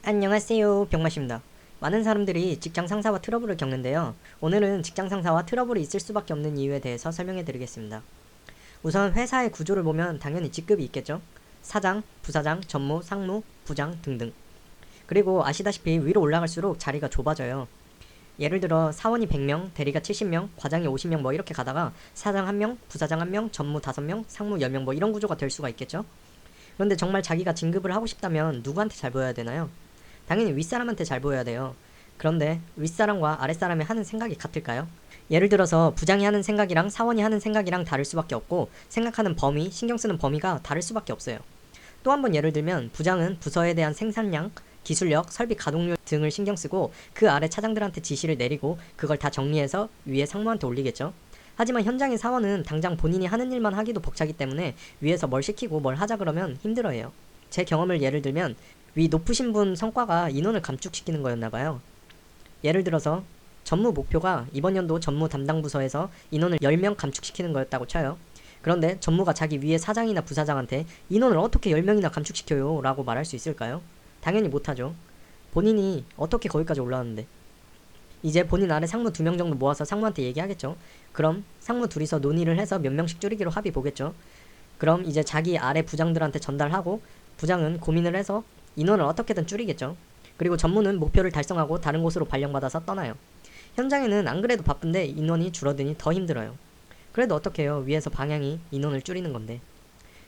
안녕하세요, 병맛입니다. 많은 사람들이 직장 상사와 트러블을 겪는데요. 오늘은 직장 상사와 트러블이 있을 수밖에 없는 이유에 대해서 설명해 드리겠습니다. 우선 회사의 구조를 보면 당연히 직급이 있겠죠. 사장, 부사장, 전무, 상무, 부장 등등. 그리고 아시다시피 위로 올라갈수록 자리가 좁아져요. 예를 들어 사원이 100명, 대리가 70명, 과장이 50명 뭐 이렇게 가다가 사장 1명, 부사장 1명, 전무 5명, 상무 10명 뭐 이런 구조가 될 수가 있겠죠. 그런데 정말 자기가 진급을 하고 싶다면 누구한테 잘 보여야 되나요? 당연히 윗사람한테 잘 보여야 돼요. 그런데 윗사람과 아랫사람이 하는 생각이 같을까요? 예를 들어서 부장이 하는 생각이랑 사원이 하는 생각이랑 다를 수밖에 없고 생각하는 범위, 신경 쓰는 범위가 다를 수밖에 없어요. 또 한 번 예를 들면 부장은 부서에 대한 생산량, 기술력, 설비 가동률 등을 신경 쓰고 그 아래 차장들한테 지시를 내리고 그걸 다 정리해서 위에 상무한테 올리겠죠. 하지만 현장의 사원은 당장 본인이 하는 일만 하기도 벅차기 때문에 위에서 뭘 시키고 뭘 하자 그러면 힘들어해요. 제 경험을 예를 들면 위 높으신 분 성과가 인원을 감축시키는 거였나봐요. 예를 들어서 전무 목표가 이번 연도 전무 담당 부서에서 인원을 10명 감축시키는 거였다고 쳐요. 그런데 전무가 자기 위에 사장이나 부사장한테 인원을 어떻게 10명이나 감축시켜요? 라고 말할 수 있을까요? 당연히 못하죠. 본인이 어떻게 거기까지 올라왔는데. 이제 본인 아래 상무 2명 정도 모아서 상무한테 얘기하겠죠. 그럼 상무 둘이서 논의를 해서 몇 명씩 줄이기로 합의 보겠죠. 그럼 이제 자기 아래 부장들한테 전달하고 부장은 고민을 해서 인원을 어떻게든 줄이겠죠. 그리고 전무는 목표를 달성하고 다른 곳으로 발령받아서 떠나요. 현장에는 안 그래도 바쁜데 인원이 줄어드니 더 힘들어요. 그래도 어떡해요. 위에서 방향이 인원을 줄이는 건데.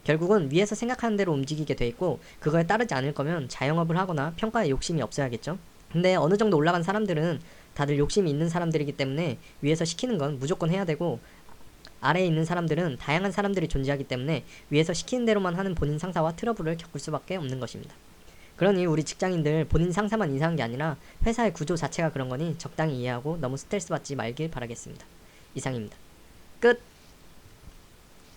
결국은 위에서 생각하는 대로 움직이게 돼 있고 그거에 따르지 않을 거면 자영업을 하거나 평가에 욕심이 없어야겠죠. 근데 어느 정도 올라간 사람들은 다들 욕심이 있는 사람들이기 때문에 위에서 시키는 건 무조건 해야 되고 아래에 있는 사람들은 다양한 사람들이 존재하기 때문에 위에서 시키는 대로만 하는 본인 상사와 트러블을 겪을 수밖에 없는 것입니다. 그러니 우리 직장인들 본인 상사만 이상한 게 아니라 회사의 구조 자체가 그런 거니 적당히 이해하고 너무 스트레스 받지 말길 바라겠습니다. 이상입니다. 끝!